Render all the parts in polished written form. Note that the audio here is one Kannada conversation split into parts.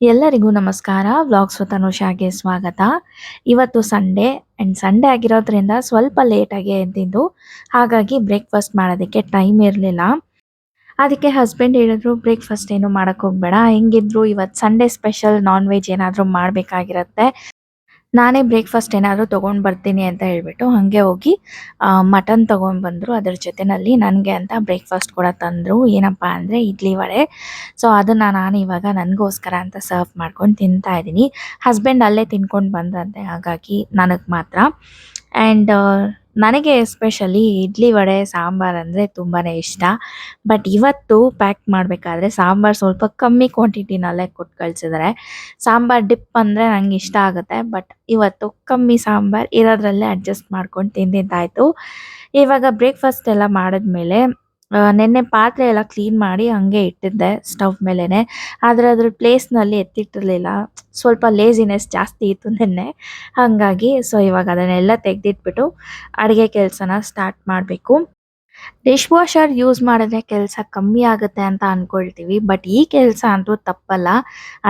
ಎಲ್ಲರಿಗೂ ನಮಸ್ಕಾರ. ವ್ಲಾಗ್ಸ್ ವಿತ್ ಅನುಷಾಗೆ ಸ್ವಾಗತ. ಇವತ್ತು ಸಂಡೇ ಆ್ಯಂಡ್ ಸಂಡೇ ಆಗಿರೋದ್ರಿಂದ ಸ್ವಲ್ಪ ಲೇಟಾಗಿ ಎದ್ದಿದ್ದು. ಹಾಗಾಗಿ ಬ್ರೇಕ್‌ಫಾಸ್ಟ್ ಮಾಡೋದಕ್ಕೆ ಟೈಮ್ ಇರಲಿಲ್ಲ. ಅದಕ್ಕೆ ಹಸ್ಬೆಂಡ್ ಹೇಳಿದ್ರು, "ಬ್ರೇಕ್‌ಫಾಸ್ಟ್ ಏನು ಮಾಡಕ್ಕೆ ಹೋಗಬೇಡ. ಹೆಂಗಿದ್ರು ಇವತ್ತು ಸಂಡೇ ಸ್ಪೆಷಲ್ ನಾನ್ ವೆಜ್ ಏನಾದರೂ ಮಾಡಬೇಕಾಗಿರತ್ತೆ. ನಾನೇ ಬ್ರೇಕ್‌ಫಾಸ್ಟ್ ಏನಾದ್ರು ತೊಗೊಂಡು ಬರ್ತೀನಿ" ಅಂತ ಹೇಳ್ಬಿಟ್ಟು ಹಾಗೆ ಹೋಗಿ ಮಟನ್ ತೊಗೊಂಡು ಬಂದರು. ಅದರ ಜೊತೆಯಲ್ಲಿ ನನಗೆ ಅಂತ ಬ್ರೇಕ್‌ಫಾಸ್ಟ್ ಕೂಡ ತಂದರು. ಏನಪ್ಪ ಅಂದರೆ ಇಡ್ಲಿ ವಡೆ. ಸೊ ಅದನ್ನು ನಾನು ಇವಾಗ ನನಗೋಸ್ಕರ ಅಂತ ಸರ್ವ್ ಮಾಡ್ಕೊಂಡು ತಿಂತಾ ಇದ್ದೀನಿ. ಹಸ್ಬೆಂಡ್ ಅಲ್ಲೇ ತಿನ್ಕೊಂಡು ಬಂದ್ರಂತೆ, ಹಾಗಾಗಿ ನನಗೆ ಮಾತ್ರ. ಆ್ಯಂಡ್ ನನಗೆ ಎಸ್ಪೆಷಲಿ ಇಡ್ಲಿ ವಡೆ ಸಾಂಬಾರು ಅಂದರೆ ತುಂಬಾ ಇಷ್ಟ. ಬಟ್ ಇವತ್ತು ಪ್ಯಾಕ್ ಮಾಡಬೇಕಾದ್ರೆ ಸಾಂಬಾರು ಸ್ವಲ್ಪ ಕಮ್ಮಿ ಕ್ವಾಂಟಿಟಿನಲ್ಲೇ ಕೊಟ್ಟು ಕಳಿಸಿದ್ದಾರೆ. ಸಾಂಬಾರು ಡಿಪ್ ಅಂದರೆ ನಂಗೆ ಇಷ್ಟ ಆಗುತ್ತೆ. ಬಟ್ ಇವತ್ತು ಕಮ್ಮಿ ಸಾಂಬಾರು ಇರೋದ್ರಲ್ಲೇ ಅಡ್ಜಸ್ಟ್ ಮಾಡ್ಕೊಂಡು ತಿಂದಿದ್ದಾಯಿತು. ಇವಾಗ ಬ್ರೇಕ್‌ಫಾಸ್ಟ್ ಎಲ್ಲ ಮಾಡಿದ್ಮೇಲೆ ನೆನ್ನೆ ಪಾತ್ರೆ ಎಲ್ಲ ಕ್ಲೀನ್ ಮಾಡಿ ಹಂಗೆ ಇಟ್ಟಿದ್ದೆ ಸ್ಟವ್ ಮೇಲೆನೇ. ಆದರೆ ಅದ್ರ ಪ್ಲೇಸ್‌ನಲ್ಲಿ ಎತ್ತಿಟ್ಟಿರಲಿಲ್ಲ. ಸ್ವಲ್ಪ ಲೇಜಿನೆಸ್ ಜಾಸ್ತಿ ಇತ್ತು ನೆನ್ನೆ. ಹಾಗಾಗಿ ಇವಾಗ ಅದನ್ನೆಲ್ಲ ತೆಗೆದಿಟ್ಬಿಟ್ಟು ಅಡುಗೆ ಕೆಲಸನ ಸ್ಟಾರ್ಟ್ ಮಾಡಬೇಕು. ಡಿಶ್ ವಾಷರ್ ಯೂಸ್ ಮಾಡಿದ್ರೆ ಕೆಲಸ ಕಮ್ಮಿ ಆಗುತ್ತೆ ಅಂತ ಅನ್ಕೊಳ್ತೀವಿ. ಬಟ್ ಈ ಕೆಲಸ ಅಂತೂ ತಪ್ಪಲ್ಲ.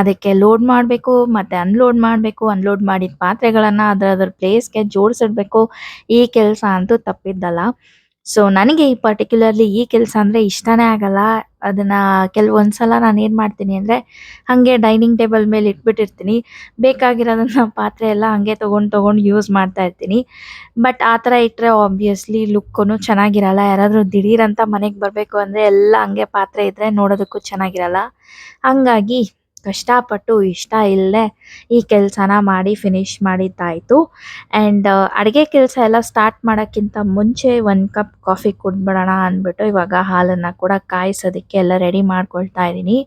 ಅದಕ್ಕೆ ಲೋಡ್ ಮಾಡಬೇಕು, ಮತ್ತೆ ಅನ್ಲೋಡ್ ಮಾಡಬೇಕು. ಅನ್ಲೋಡ್ ಮಾಡಿದ ಪಾತ್ರೆಗಳನ್ನು ಅದರ ಪ್ಲೇಸ್‌ಗೆ ಜೋಡಿಸಿಡ್ಬೇಕು. ಈ ಕೆಲಸ ಅಂತೂ ತಪ್ಪಿದ್ದಲ್ಲ. ಸೊ ನನಗೆ ಈ ಪರ್ಟಿಕ್ಯುಲರ್ಲಿ ಈ ಕೆಲಸ ಅಂದರೆ ಇಷ್ಟನೇ ಆಗಲ್ಲ. ಅದನ್ನು ಕೆಲವೊಂದ್ಸಲ ನಾನು ಏನು ಮಾಡ್ತೀನಿ ಅಂದರೆ ಹಾಗೆ ಡೈನಿಂಗ್ ಟೇಬಲ್ ಮೇಲೆ ಇಟ್ಬಿಟ್ಟಿರ್ತೀನಿ. ಬೇಕಾಗಿರೋದನ್ನ ಪಾತ್ರೆ ಎಲ್ಲ ಹಾಗೆ ತೊಗೊಂಡು ಯೂಸ್ ಮಾಡ್ತಾ ಇರ್ತೀನಿ. ಬಟ್ ಆ ಥರ ಇಟ್ಟರೆ ಆಬ್ವಿಯಸ್ಲಿ ಲುಕ್ಕೂ ಚೆನ್ನಾಗಿರಲ್ಲ. ಯಾರಾದರೂ ದಿಢೀರಂತ ಮನೆಗೆ ಬರಬೇಕು ಅಂದರೆ ಎಲ್ಲ ಹಂಗೆ ಪಾತ್ರೆ ಇದ್ದರೆ ನೋಡೋದಕ್ಕೂ ಚೆನ್ನಾಗಿರಲ್ಲ. ಹಂಗಾಗಿ ಕಷ್ಟಪಟ್ಟು ಇಷ್ಟ ಇಲ್ಲದೆ ಈ ಕೆಲಸನ ಮಾಡಿ ಫಿನಿಶ್ ಮಾಡಿದ್ದಾಯಿತು. ಆ್ಯಂಡ್ ಅಡುಗೆ ಕೆಲಸ ಎಲ್ಲ ಸ್ಟಾರ್ಟ್ ಮಾಡೋಕ್ಕಿಂತ ಮುಂಚೆ 1 ಕಪ್ ಕಾಫಿ ಕುಡ್ದ್ಬಿಡೋಣ ಅಂದ್ಬಿಟ್ಟು ಇವಾಗ ಹಾಲನ್ನು ಕೂಡ ಕಾಯಿಸೋದಕ್ಕೆ ಎಲ್ಲ ರೆಡಿ ಮಾಡ್ಕೊಳ್ತಾ ಇದ್ದೀನಿ.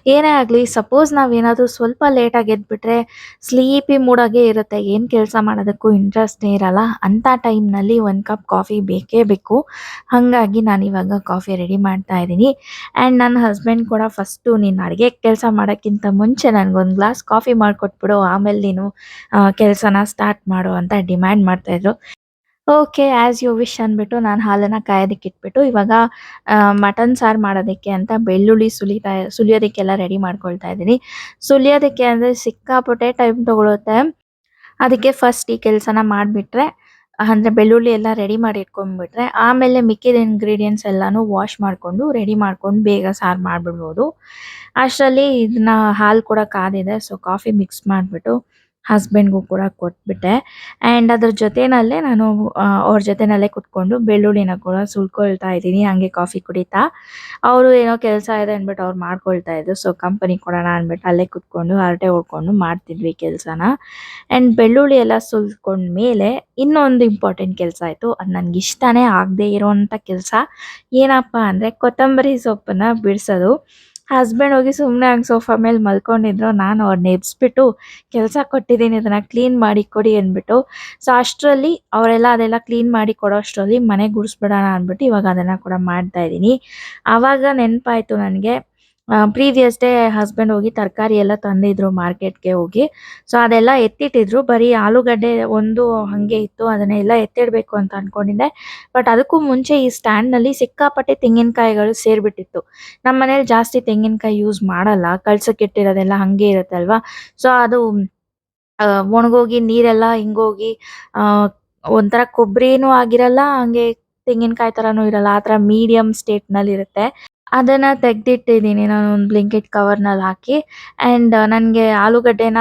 ಏನೇ ಆಗಲಿ ಸಪೋಸ್ ನಾವೇನಾದರೂ ಸ್ವಲ್ಪ ಲೇಟಾಗಿ ಎದ್ಬಿಟ್ರೆ ಸ್ಲೀಪಿ ಮೂಡಾಗೇ ಇರುತ್ತೆ. ಏನು ಕೆಲಸ ಮಾಡೋದಕ್ಕೂ ಇಂಟ್ರೆಸ್ಟೇ ಇರಲ್ಲ. ಅಂಥ ಟೈಮ್‌ನಲ್ಲಿ 1 ಕಪ್ ಕಾಫಿ ಬೇಕೇ ಬೇಕು. ಹಾಗಾಗಿ ನಾನಿವಾಗ ಕಾಫಿ ರೆಡಿ ಮಾಡ್ತಾ ಇದ್ದೀನಿ. ಆ್ಯಂಡ್ ನನ್ನ ಹಸ್ಬೆಂಡ್ ಕೂಡ ಫಸ್ಟು "ನೀನು ಅಡುಗೆ ಕೆಲಸ ಮಾಡೋಕ್ಕಿಂತ ಮುಂಚೆ ನನಗೊಂದು ಗ್ಲಾಸ್ ಕಾಫಿ ಮಾಡಿಕೊಟ್ಬಿಡು, ಆಮೇಲೆ ನೀನು ಕೆಲಸನ ಸ್ಟಾರ್ಟ್ ಮಾಡು" ಅಂತ ಡಿಮ್ಯಾಂಡ್ ಮಾಡ್ತಾಯಿದ್ರು. ಓಕೆ, ಆ್ಯಸ್ ಯು ವಿಶ್ ಅಂದ್ಬಿಟ್ಟು ನಾನು ಹಾಲನ್ನು ಕಾಯೋದಕ್ಕೆ ಇಟ್ಬಿಟ್ಟು ಇವಾಗ ಮಟನ್ ಸಾರು ಮಾಡೋದಕ್ಕೆ ಅಂತ ಬೆಳ್ಳುಳ್ಳಿ ಸುಲಿಯೋದಕ್ಕೆಲ್ಲ ರೆಡಿ ಮಾಡ್ಕೊಳ್ತಾ ಇದ್ದೀನಿ. ಸುಲಿಯೋದಕ್ಕೆ ಅಂದರೆ ಸಿಕ್ಕಾಪಟ್ಟೆ ಟೈಮ್ ತೊಗೊಳುತ್ತೆ. ಅದಕ್ಕೆ ಫಸ್ಟ್ ಈ ಕೆಲಸನ ಮಾಡಿಬಿಟ್ರೆ ಅಂದರೆ ಬೆಳ್ಳುಳ್ಳಿ ಎಲ್ಲ ರೆಡಿ ಮಾಡಿ ಇಟ್ಕೊಂಡ್ಬಿಟ್ರೆ ಆಮೇಲೆ ಮಿಕ್ಕಿದ ಇಂಗ್ರೀಡಿಯೆಂಟ್ಸ್ ಎಲ್ಲನೂ ವಾಶ್ ಮಾಡಿಕೊಂಡು ರೆಡಿ ಮಾಡ್ಕೊಂಡು ಬೇಗ ಸಾರು ಮಾಡಿಬಿಡ್ಬೋದು. ಅಷ್ಟರಲ್ಲಿ ಇದನ್ನ ಹಾಲು ಕೂಡ ಕಾದಿದೆ. ಸೊ ಕಾಫಿ ಮಿಕ್ಸ್ ಮಾಡಿಬಿಟ್ಟು ಹಸ್ಬೆಂಡ್‌ಗೂ ಕೂಡ ಕೊಟ್ಬಿಟ್ಟೆ. ಆ್ಯಂಡ್ ಅದ್ರ ಜೊತೆನಲ್ಲೇ ನಾನು ಅವ್ರ ಜೊತೆನಲ್ಲೇ ಕುತ್ಕೊಂಡು ಬೆಳ್ಳುಳ್ಳಿನ ಕೂಡ ಸುಲ್ಕೊಳ್ತಾ ಇದ್ದೀನಿ ಹಂಗೆ ಕಾಫಿ ಕುಡಿತಾ. ಅವರು ಏನೋ ಕೆಲಸ ಇದೆ ಅಂದ್ಬಿಟ್ಟು ಅವ್ರು ಮಾಡ್ಕೊಳ್ತಾ ಇದ್ರು. ಸೊ ಕಂಪನಿ ಕೊಡೋಣ ಅಂದ್ಬಿಟ್ಟು ಅಲ್ಲೇ ಕುತ್ಕೊಂಡು ಹರಟೆ ಹೊಡ್ಕೊಂಡು ಮಾಡ್ತಿದ್ವಿ ಕೆಲಸನ. ಆ್ಯಂಡ್ ಬೆಳ್ಳುಳ್ಳಿ ಎಲ್ಲ ಸುಲ್ಕೊಂಡ್ಮೇಲೆ ಇನ್ನೊಂದು ಇಂಪಾರ್ಟೆಂಟ್ ಕೆಲಸ ಆಯಿತು. ಅದು ನನಗೆ ಇಷ್ಟನೇ ಆಗದೇ ಇರೋವಂಥ ಕೆಲಸ. ಏನಪ್ಪ ಅಂದರೆ ಕೊತ್ತಂಬರಿ ಸೊಪ್ಪನ್ನು ಬಿಡಿಸೋದು. ಹಸ್ಬೆಂಡ್ ಹೋಗಿ ಸುಮ್ಮನೆ ಹಂಗೆ ಸೋಫಾ ಮೇಲೆ ಮಲ್ಕೊಂಡಿದ್ರು. ನಾನು ಅವ್ರನ್ನ ಎಬ್ಬಿಸ್ಬಿಟ್ಟು ಕೆಲಸ ಕೊಟ್ಟಿದ್ದೀನಿ ಇದನ್ನು ಕ್ಲೀನ್ ಮಾಡಿ ಕೊಡಿ ಅಂದ್ಬಿಟ್ಟು. ಸೊ ಅಷ್ಟರಲ್ಲಿ ಅವರೆಲ್ಲ ಅದೆಲ್ಲ ಕ್ಲೀನ್ ಮಾಡಿ ಕೊಡೋ ಅಷ್ಟರಲ್ಲಿ ಮನೆ ಗುಡಿಸ್ಬಿಡೋಣ ಅಂದ್ಬಿಟ್ಟು ಇವಾಗ ಅದನ್ನು ಕೂಡ ಮಾಡ್ತಾ ಇದ್ದೀನಿ. ಆವಾಗ ನೆನಪಾಯಿತು ನನಗೆ ಪ್ರೀವಿಯಸ್ ಡೇ ಹಸ್ಬೆಂಡ್ ಹೋಗಿ ತರಕಾರಿ ಎಲ್ಲ ತಂದಿದ್ರು ಮಾರ್ಕೆಟ್‌ಗೆ ಹೋಗಿ. ಸೊ ಅದೆಲ್ಲ ಎತ್ತಿಟ್ಟಿದ್ರು. ಬರೀ ಆಲೂಗಡ್ಡೆ ಒಂದು ಹಾಗೆ ಇತ್ತು. ಅದನ್ನೆಲ್ಲ ಎತ್ತಿಡಬೇಕು ಅಂತ ಅಂದ್ಕೊಂಡಿದ್ದೆ. ಬಟ್ ಅದಕ್ಕೂ ಮುಂಚೆ ಈ ಸ್ಟ್ಯಾಂಡ್‌ನಲ್ಲಿ ಸಿಕ್ಕಾಪಟ್ಟೆ ತೆಂಗಿನಕಾಯಿಗಳು ಸೇರಿಬಿಟ್ಟಿತ್ತು. ನಮ್ಮ ಮನೇಲಿ ಜಾಸ್ತಿ ತೆಂಗಿನಕಾಯಿ ಯೂಸ್ ಮಾಡಲ್ಲ. ಕಳ್ಸಕ್ಕಿಟ್ಟಿರೋದೆಲ್ಲ ಹಾಗೆ ಇರುತ್ತೆ ಅಲ್ವಾ. ಸೊ ಅದು ಒಣಗೋಗಿ ನೀರೆಲ್ಲ ಹಿಂಗೋಗಿ ಒಂಥರ ಕೊಬ್ಬರಿನೂ ಆಗಿರಲ್ಲ, ಹಂಗೆ ತೆಂಗಿನಕಾಯಿ ಥರನೂ ಇರಲ್ಲ. ಆ ಥರ ಮೀಡಿಯಮ್ ಸ್ಟೇಟ್‌ನಲ್ಲಿರುತ್ತೆ. ಅದನ್ನ ತೆಗ್ದಿಟ್ಟಿದ್ದೀನಿ ನಾನು ಒಂದು ಬ್ಲಿಂಕಿಟ್ ಕವರ್‌ನಲ್ಲಿ ಹಾಕಿ. ಆ್ಯಂಡ್ ನನಗೆ ಆಲೂಗಡ್ಡೆನ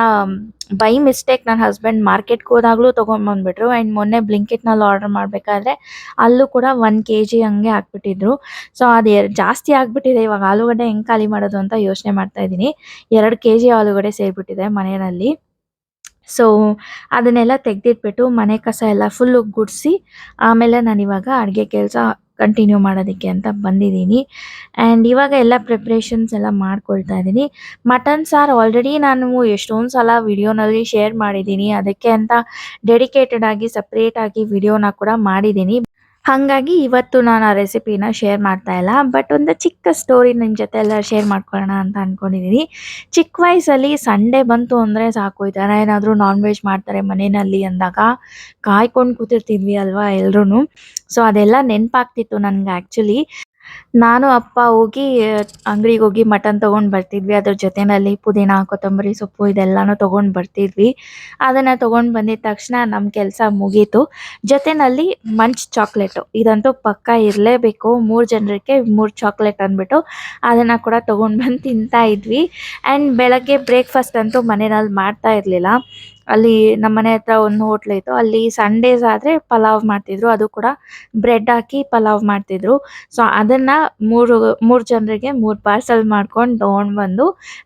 ಬೈ ಮಿಸ್ಟೇಕ್ ನನ್ನ ಹಸ್ಬೆಂಡ್ ಮಾರ್ಕೆಟ್‌ಗೆ ಹೋದಾಗಲೂ ತೊಗೊಂಡ್ಬಂದ್ಬಿಟ್ರು. ಆ್ಯಂಡ್ ಮೊನ್ನೆ ಬ್ಲಿಂಕಿಟ್‌ನಲ್ಲಿ ಆರ್ಡರ್ ಮಾಡಬೇಕಾದ್ರೆ ಅಲ್ಲೂ ಕೂಡ 1 ಕೆಜಿ ಹಂಗೆ ಹಾಕ್ಬಿಟ್ಟಿದ್ರು. ಸೊ ಅದು ಜಾಸ್ತಿ ಆಗಿಬಿಟ್ಟಿದೆ. ಇವಾಗ ಆಲೂಗಡ್ಡೆ ಹೆಂಗೆ ಖಾಲಿ ಮಾಡೋದು ಅಂತ ಯೋಚನೆ ಮಾಡ್ತಾ ಇದ್ದೀನಿ. 2 ಕೆಜಿ ಆಲೂಗಡ್ಡೆ ಸೇರಿಬಿಟ್ಟಿದೆ ಮನೆಯಲ್ಲಿ. ಸೊ ಅದನ್ನೆಲ್ಲ ತೆಗೆದಿಟ್ಬಿಟ್ಟು ಮನೆ ಕಸ ಎಲ್ಲ ಫುಲ್ಲು ಗುಡಿಸಿ ಆಮೇಲೆ ನಾನಿವಾಗ ಅಡುಗೆ ಕೆಲಸ ಕಂಟಿನ್ಯೂ ಮಾಡೋದಕ್ಕೆ ಅಂತ ಬಂದಿದ್ದೀನಿ. ಆ್ಯಂಡ್ ಇವಾಗ ಎಲ್ಲ ಪ್ರಿಪ್ರೇಷನ್ಸ್ ಎಲ್ಲ ಮಾಡ್ಕೊಳ್ತಾ ಇದ್ದೀನಿ. ಮಟನ್ ಸಾರು ಆಲ್ರೆಡಿ ನಾನು ಎಷ್ಟೊಂದು ಸಲ ವಿಡಿಯೋನಲ್ಲಿ ಶೇರ್ ಮಾಡಿದ್ದೀನಿ. ಅದಕ್ಕೆ ಅಂತ ಡೆಡಿಕೇಟೆಡ್ ಆಗಿ ಸಪ್ರೇಟಾಗಿ ವಿಡಿಯೋನ ಕೂಡ ಮಾಡಿದ್ದೀನಿ. ಹಾಗಾಗಿ ಇವತ್ತು ನಾನು ಆ ರೆಸಿಪಿನ ಶೇರ್ ಮಾಡ್ತಾ ಇಲ್ಲ. ಬಟ್ ಒಂದು ಚಿಕ್ಕ ಸ್ಟೋರಿ ನಿಮ್ಮ ಜೊತೆ ಎಲ್ಲ ಶೇರ್ ಮಾಡ್ಕೊಳ್ಳೋಣ ಅಂತ ಅಂದ್ಕೊಂಡಿದ್ದೀನಿ. ಚಿಕ್ಕ ವಯಸ್ಸಲ್ಲಿ ಸಂಡೇ ಬಂತು ಅಂದರೆ ಸಾಕು, ಈ ಥರ ಏನಾದರೂ ನಾನ್ ವೆಜ್ ಮಾಡ್ತಾರೆ ಮನೆಯಲ್ಲಿ ಅಂದಾಗ ಕಾಯ್ಕೊಂಡು ಕೂತಿರ್ತಿದ್ವಿ ಅಲ್ವಾ ಎಲ್ರೂ. ಸೊ ಅದೆಲ್ಲ ನೆನಪಾಗ್ತಿತ್ತು ನನಗೆ ಆ್ಯಕ್ಚುಲಿ. ನಾನು ಅಪ್ಪ ಹೋಗಿ ಅಂಗಡಿಗೆ ಹೋಗಿ ಮಟನ್ ತಗೊಂಡ್ ಬರ್ತಿದ್ವಿ. ಅದ್ರ ಜೊತೆನಲ್ಲಿ ಪುದೀನ, ಕೊತ್ತಂಬರಿ ಸೊಪ್ಪು ಇದೆಲ್ಲಾನು ತಗೊಂಡ್ ಬರ್ತಿದ್ವಿ. ಅದನ್ನ ತಗೊಂಡ್ ಬಂದಿದ ತಕ್ಷಣ ನಮ್ ಕೆಲ್ಸ ಮುಗೀತು. ಜೊತೆನಲ್ಲಿ ಮಂಚ್ ಚಾಕ್ಲೇಟ್ ಇದಂತೂ ಪಕ್ಕಾ ಇರ್ಲೇಬೇಕು. 3 ಜನರಿಗೆ 3 ಚಾಕ್ಲೇಟ್ ಅಂದ್ಬಿಟ್ಟು ಅದನ್ನ ಕೂಡ ತಗೊಂಡ್ ಬಂದ್ ತಿಂತಾ ಇದ್ವಿ. ಅಂಡ್ ಬೆಳಗ್ಗೆ ಬ್ರೇಕ್‌ಫಾಸ್ಟ್ ಅಂತೂ ಮನೆನಲ್ಲಿ ಮಾಡ್ತಾ ಇರ್ಲಿಲ್ಲ. ಅಲ್ಲಿ ನಮ್ಮನೆ ಹತ್ರ ಒಂದು ಹೋಟ್ಲ್ ಇತ್ತು. ಅಲ್ಲಿ ಸಂಡೇಸ್ ಆದ್ರೆ ಪಲಾವ್ ಮಾಡ್ತಿದ್ರು. ಅದು ಕೂಡ ಬ್ರೆಡ್ ಹಾಕಿ ಪಲಾವ್ ಮಾಡ್ತಿದ್ರು. ಸೊ ಅದನ್ನ 3 ಜನರಿಗೆ 3 ಪಾರ್ಸೆಲ್ ಮಾಡ್ಕೊಂಡು ತಗೊಂಡ್ ಬಂದು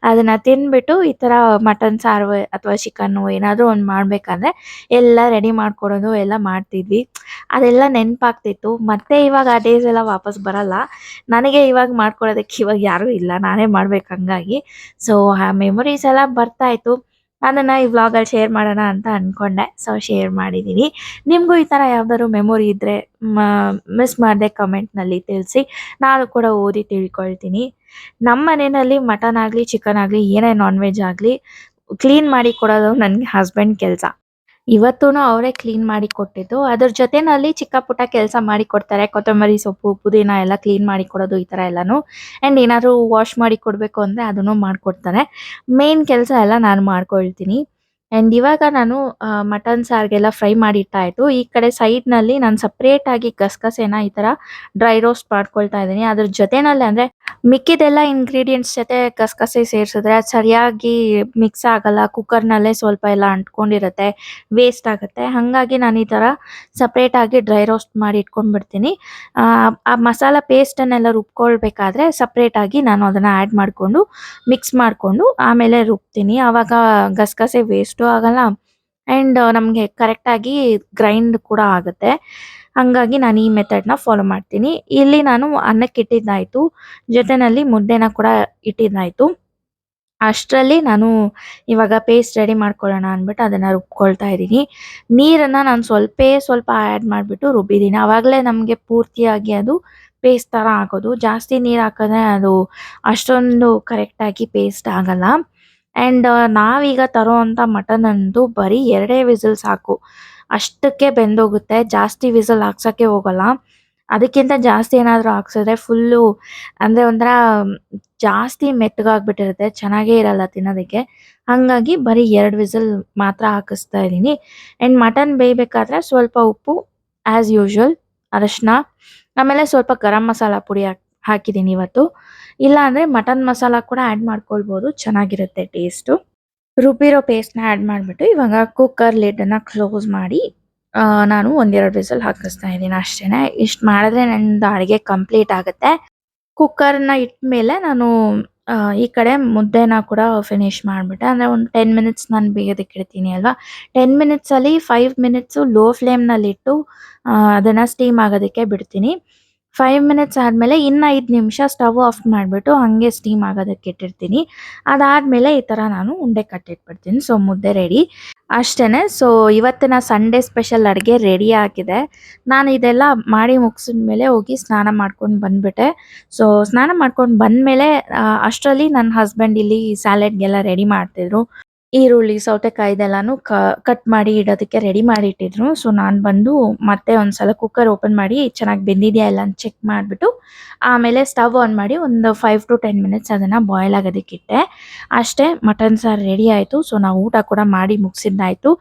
ಅದನ್ನ ತಿಂದ್ಬಿಟ್ಟು ಈ ತರ ಮಟನ್ ಸಾರು ಅಥವಾ ಚಿಕನ್ ಏನಾದ್ರು ಒಂದ್ ಮಾಡ್ಬೇಕಾದ್ರೆ ಎಲ್ಲ ರೆಡಿ ಮಾಡ್ಕೊಡೋದು ಎಲ್ಲ ಮಾಡ್ತಿದ್ವಿ. ಅದೆಲ್ಲ ನೆನಪಾಗ್ತಿತ್ತು. ಮತ್ತೆ ಇವಾಗ ಆ ಡೇಸ್ ಎಲ್ಲ ವಾಪಸ್ ಬರಲ್ಲ. ನನಗೆ ಇವಾಗ ಮಾಡ್ಕೊಳೋದಕ್ಕೆ ಇವಾಗ ಯಾರು ಇಲ್ಲ. ನಾನೇ ಮಾಡ್ಬೇಕು ಹಂಗಾಗಿ. ಸೊ ಆ ಮೆಮೊರೀಸ್ ಎಲ್ಲ ಬರ್ತಾ ಇತ್ತು. ಅದನ್ನ ಈ ವ್ಲಾಗಲ್ಲಿ ಶೇರ್ ಮಾಡೋಣ ಅಂತ ಅನ್ಕೊಂಡೆ. ಸೊ ಶೇರ್ ಮಾಡಿದೀನಿ. ನಿಮ್ಗೂ ಈ ತರ ಯಾವ್ದಾದ್ರು ಮೆಮೊರಿ ಇದ್ರೆ ಮಿಸ್ ಮಾಡದೆ ಕಮೆಂಟ್‌ನಲ್ಲಿ ತಿಳಿಸಿ. ನಾನು ಕೂಡ ಓದಿ ತಿಳ್ಕೊಳ್ತೀನಿ. ನಮ್ಮ ಮನೆಯಲ್ಲಿ ಮಟನ್ ಆಗ್ಲಿ, ಚಿಕನ್ ಆಗ್ಲಿ, ಏನೇ ನಾನ್ ವೆಜ್ ಆಗ್ಲಿ ಕ್ಲೀನ್ ಮಾಡಿ ಕೊಡೋದು ನನ್ ಹಸ್ಬೆಂಡ್ ಕೆಲ್ಸ. ಇವತ್ತೂನು ಅವರೇ ಕ್ಲೀನ್ ಮಾಡಿ ಕೊಟ್ಟಿದ್ದು. ಅದ್ರ ಜೊತೆನಲ್ಲಿ ಚಿಕ್ಕ ಪುಟ್ಟ ಕೆಲಸ ಮಾಡಿ ಕೊಡ್ತಾರೆ. ಕೊತ್ತಂಬರಿ ಸೊಪ್ಪು, ಪುದೀನ ಎಲ್ಲ ಕ್ಲೀನ್ ಮಾಡಿ ಕೊಡೋದು ಈ ತರ ಎಲ್ಲಾನು. ಅಂಡ್ ಏನಾದ್ರು ವಾಶ್ ಮಾಡಿ ಕೊಡ್ಬೇಕು ಅಂದ್ರೆ ಅದನ್ನು ಮಾಡ್ಕೊಡ್ತಾರೆ. ಮೇನ್ ಕೆಲಸ ಎಲ್ಲ ನಾನು ಮಾಡ್ಕೊಳ್ತೀನಿ. ಅಂಡ್ ಇವಾಗ ನಾನು ಮಟನ್ ಸಾರ್ಗೆಲ್ಲ ಫ್ರೈ ಮಾಡಿ ಇಟ್ಟಾಯ್ತು. ಈ ಕಡೆ ಸೈಡ್‌ನಲ್ಲಿ ನಾನು ಸಪರೇಟ್ ಆಗಿ ಗಸಗಸೆನ ಈ ತರ ಡ್ರೈ ರೋಸ್ಟ್ ಮಾಡ್ಕೊಳ್ತಾ ಇದ್ದೀನಿ. ಅದ್ರ ಜೊತೆನಲ್ಲಿ ಅಂದ್ರೆ ಮಿಕ್ಕಿದೆಲ್ಲ ಇಂಗ್ರೀಡಿಯೆಂಟ್ಸ್ ಜೊತೆ ಗಸಗಸೆ ಸೇರ್ಸಿದ್ರೆ ಅದು ಸರಿಯಾಗಿ ಮಿಕ್ಸ್ ಆಗಲ್ಲ. ಕುಕ್ಕರ್‌ನಲ್ಲೇ ಸ್ವಲ್ಪ ಎಲ್ಲ ಅಂಟ್ಕೊಂಡಿರುತ್ತೆ. ವೇಸ್ಟ್ ಆಗುತ್ತೆ. ಹಾಗಾಗಿ ನಾನು ಈ ತರ ಸಪರೇಟ್ ಆಗಿ ಡ್ರೈ ರೋಸ್ಟ್ ಮಾಡಿ ಇಟ್ಕೊಂಡ್ಬಿಡ್ತೀನಿ. ಆ ಮಸಾಲಾ ಪೇಸ್ಟನ್ನೆಲ್ಲ ರುಬ್ಕೊಳ್ಬೇಕಾದ್ರೆ ಸಪರೇಟ್ ಆಗಿ ನಾನು ಅದನ್ನ ಆಡ್ ಮಾಡ್ಕೊಂಡು ಮಿಕ್ಸ್ ಮಾಡ್ಕೊಂಡು ಆಮೇಲೆ ರುಬ್ತೀನಿ. ಆವಾಗ ಗಸಗಸೆ ವೇಸ್ಟು ಆಗಲ್ಲ. ಅಂಡ್ ನಮ್ಗೆ ಕರೆಕ್ಟ್ ಆಗಿ ಗ್ರೈಂಡ್ ಕೂಡ ಆಗುತ್ತೆ. ಹಂಗಾಗಿ ನಾನು ಈ ಮೆಥಡ್‌ನ ಫಾಲೋ ಮಾಡ್ತೀನಿ. ಇಲ್ಲಿ ನಾನು ಅನ್ನಕ್ಕೆ ಇಟ್ಟಿದ್ದಾಯ್ತು. ಜೊತೆನಲ್ಲಿ ಮುದ್ದೆನ ಕೂಡ ಇಟ್ಟಿದ್ದಾಯ್ತು. ಅಷ್ಟರಲ್ಲಿ ನಾನು ಇವಾಗ ಪೇಸ್ಟ್ ರೆಡಿ ಮಾಡ್ಕೊಳ್ಳೋಣ ಅಂದ್ಬಿಟ್ಟು ಅದನ್ನ ರುಬ್ಕೊಳ್ತಾ ಇದ್ದೀನಿ. ನೀರನ್ನ ನಾನು ಸ್ವಲ್ಪೇ ಸ್ವಲ್ಪ ಆಡ್ ಮಾಡ್ಬಿಟ್ಟು ರುಬ್ಬಿದ್ದೀನಿ. ಅವಾಗಲೇ ನಮಗೆ ಪೂರ್ತಿಯಾಗಿ ಅದು ಪೇಸ್ಟ್ ತರ ಆಗೋದು. ಜಾಸ್ತಿ ನೀರು ಹಾಕಿದ್ರೆ ಅದು ಅಷ್ಟೊಂದು ಕರೆಕ್ಟಾಗಿ ಪೇಸ್ಟ್ ಆಗಲ್ಲ. ಅಂಡ್ ನಾವೀಗ ತರೋಂಥ ಮಟನ್ ಅಂತೂ ಬರೀ 2 ವಿಸಿಲ್ ಸಾಕು. ಅಷ್ಟಕ್ಕೆ ಬೆಂದೋಗುತ್ತೆ. ಜಾಸ್ತಿ ವಿಸಿಲ್ ಹಾಕ್ಸಕ್ಕೆ ಹೋಗಲ್ಲ. ಅದಕ್ಕಿಂತ ಜಾಸ್ತಿ ಏನಾದ್ರು ಹಾಕ್ಸಿದ್ರೆ ಫುಲ್ಲು ಅಂದ್ರೆ ಒಂಥರ ಜಾಸ್ತಿ ಮೆತ್ತಗಾಗ್ಬಿಟ್ಟಿರುತ್ತೆ. ಚೆನ್ನಾಗೇ ಇರಲ್ಲ ತಿನ್ನೋದಕ್ಕೆ. ಹಂಗಾಗಿ ಬರೀ 2 ವಿಸಿಲ್ ಮಾತ್ರ ಹಾಕಿಸ್ತಾ ಇದೀನಿ. ಅಂಡ್ ಮಟನ್ ಬೇಯಬೇಕಾದ್ರೆ ಸ್ವಲ್ಪ ಉಪ್ಪು ಆಸ್ ಯೂಶುವಲ್, ಅರಶಿನ, ಆಮೇಲೆ ಸ್ವಲ್ಪ ಗರಂ ಮಸಾಲ ಪುಡಿ ಹಾಕಿದೀನಿ ಇವತ್ತು. ಇಲ್ಲ ಅಂದ್ರೆ ಮಟನ್ ಮಸಾಲ ಕೂಡ ಆಡ್ ಮಾಡ್ಕೊಳ್ಬೋದು. ಚೆನ್ನಾಗಿರುತ್ತೆ ಟೇಸ್ಟು. ರುಬ್ಬಿರೋ ಪೇಸ್ಟ್‌ನ ಆಡ್ ಮಾಡ್ಬಿಟ್ಟು ಇವಾಗ ಕುಕ್ಕರ್ ಲಿಡ್‌ನ ಕ್ಲೋಸ್ ಮಾಡಿ ನಾನು 1, 2 ವಿಸಿಲ್ ಹಾಕಿಸ್ತಾ ಇದೀನಿ ಅಷ್ಟೇನೆ. ಇಷ್ಟ್ ಮಾಡಿದ್ರೆ ನಂದು ಅಡುಗೆ ಕಂಪ್ಲೀಟ್ ಆಗುತ್ತೆ. ಕುಕ್ಕರ್‌ನ ಇಟ್ಮೇಲೆ ನಾನು ಈ ಕಡೆ ಮುದ್ದೆನ ಕೂಡ ಫಿನಿಶ್ ಮಾಡ್ಬಿಟ್ಟೆ. ಅಂದ್ರೆ ಒಂದು 10 ಮಿನಿಟ್ಸ್ ನಾನು ಬೇಯೋದಕ್ಕೆ ಇಡ್ತೀನಿ ಅಲ್ವಾ. 10 ಮಿನಿಟ್ಸಲ್ಲಿ 5 ಮಿನಿಟ್ಸು ಲೋ ಫ್ಲೇಮ್‌ನಲ್ಲಿಟ್ಟು ಅದನ್ನ ಸ್ಟೀಮ್ ಆಗೋದಕ್ಕೆ ಬಿಡ್ತೀನಿ. 5 ಮಿನಿಟ್ಸ್ ಆದ್ಮೇಲೆ ಇನ್ನು 5 ನಿಮಿಷ ಸ್ಟವ್ ಆಫ್ ಮಾಡ್ಬಿಟ್ಟು ಹಂಗೆ ಸ್ಟೀಮ್ ಆಗೋದಕ್ಕೆ ಇಟ್ಟಿರ್ತೀನಿ. ಅದಾದ್ಮೇಲೆ ಈ ತರ ನಾನು ಉಂಡೆ ಕಟ್ಟಿಟ್ಬಿಡ್ತೀನಿ. ಸೊ ಮುದ್ದೆ ರೆಡಿ. ಅಷ್ಟೇನೆ. ಸೊ ಇವತ್ತಿನ ಸಂಡೇ ಸ್ಪೆಷಲ್ ಅಡುಗೆ ರೆಡಿ ಆಗಿದೆ. ನಾನು ಇದೆಲ್ಲ ಮಾಡಿ ಮುಗಿಸಿದ್ಮೇಲೆ ಹೋಗಿ ಸ್ನಾನ ಮಾಡ್ಕೊಂಡು ಬಂದ್ಬಿಟ್ಟೆ. ಸೊ ಸ್ನಾನ ಮಾಡ್ಕೊಂಡು ಬಂದ್ಮೇಲೆ ಅಷ್ಟರಲ್ಲಿ ನನ್ನ ಹಸ್ಬೆಂಡ್ ಇಲ್ಲಿ ಸ್ಯಾಲಡ್‌ಗೆಲ್ಲ ರೆಡಿ ಮಾಡ್ತಿದ್ರು. ಈರುಳ್ಳಿ, ಸೌತೆಕಾಯಿ ಇದೆಲ್ಲಾನು ಕಟ್ ಮಾಡಿ ಇಡೋದಕ್ಕೆ ರೆಡಿ ಮಾಡಿ ಇಟ್ಟಿದ್ರು. ಸೊ ನಾನು ಬಂದು ಮತ್ತೆ ಒಂದ್ಸಲ ಕುಕ್ಕರ್ ಓಪನ್ ಮಾಡಿ ಚೆನ್ನಾಗಿ ಬೆಂದಿದೆಯಾ ಇಲ್ಲ ಅಂತ ಚೆಕ್ ಮಾಡ್ಬಿಟ್ಟು ಆಮೇಲೆ ಸ್ಟವ್ ಆನ್ ಮಾಡಿ ಒಂದು 5 ಟು 10 ಮಿನಿಟ್ಸ್ ಅದನ್ನ ಬಾಯ್ಲ್ ಆಗೋದಕ್ಕೆ ಇಟ್ಟೆ. ಅಷ್ಟೇ ಮಟನ್ ಸಾರು ರೆಡಿ ಆಯ್ತು. ಸೊ ನಾವು ಊಟ ಕೂಡ ಮಾಡಿ ಮುಗಿಸಿದ್ದಾಯ್ತು.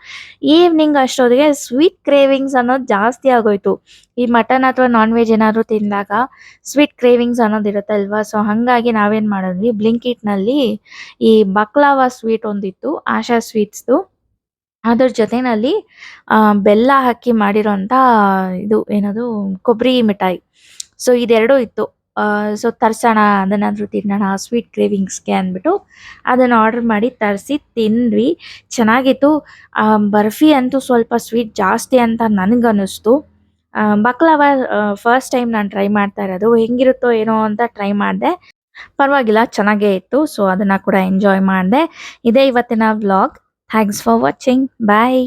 ಈವ್ನಿಂಗ್ ಅಷ್ಟೊತ್ತಿಗೆ ಸ್ವೀಟ್ ಕ್ರೇವಿಂಗ್ಸ್ ಅನ್ನೋದು ಜಾಸ್ತಿ ಆಗೋಯ್ತು. ಈ ಮಟನ್ ಅಥವಾ ನಾನ್ ವೆಜ್ ಏನಾದ್ರು ತಿಂದಾಗ ಸ್ವೀಟ್ ಕ್ರೇವಿಂಗ್ಸ್ ಅನ್ನೋದಿರುತ್ತಲ್ವಾ. ಸೊ ಹಂಗಾಗಿ ನಾವೇನ್ ಮಾಡಿದ್ವಿ ಬ್ಲಿಂಕಿಟ್‌ನಲ್ಲಿ ಈ ಬಕ್ಲಾವಾ ಸ್ವೀಟ್ ಒಂದಿತ್ತು ಆಶಾ ಸ್ವೀಟ್ಸ್‌ದು. ಅದ್ರ ಜೊತೆನಲ್ಲಿ ಬೆಲ್ಲ ಹಾಕಿ ಮಾಡಿರೋಂಥ ಇದು ಏನದು ಕೊಬ್ಬರಿ ಮಿಠಾಯಿ. ಸೊ ಇದೆರಡು ಇತ್ತು. ಸೊ ತರ್ಸೋಣ ಅದನ್ನಾದ್ರೂ ತಿನ್ನೋಣ ಸ್ವೀಟ್ ಕ್ರೇವಿಂಗ್ಸ್‌ಗೆ ಅಂದ್ಬಿಟ್ಟು ಅದನ್ನ ಆರ್ಡರ್ ಮಾಡಿ ತರಿಸಿ ತಿಂದ್ವಿ. ಚೆನ್ನಾಗಿತ್ತು. ಬರ್ಫಿ ಅಂತೂ ಸ್ವಲ್ಪ ಸ್ವೀಟ್ ಜಾಸ್ತಿ ಅಂತ ನನಗನ್ನಿಸ್ತು. ಬಕ್ಲಾವಾ ಫಸ್ಟ್ ಟೈಮ್ ನಾನು ಟ್ರೈ ಮಾಡ್ತಾ ಇರೋದು. ಹೆಂಗಿರುತ್ತೋ ಏನೋ ಅಂತ ಟ್ರೈ ಮಾಡಿದೆ. ಪರವಾಗಿಲ್ಲ ಚೆನ್ನಾಗೇ ಇತ್ತು. ಸೊ ಅದನ್ನ ಕೂಡ ಎಂಜಾಯ್ ಮಾಡಿದೆ. ಇದೇ ಇವತ್ತಿನ vlog. Thanks for watching. Bye.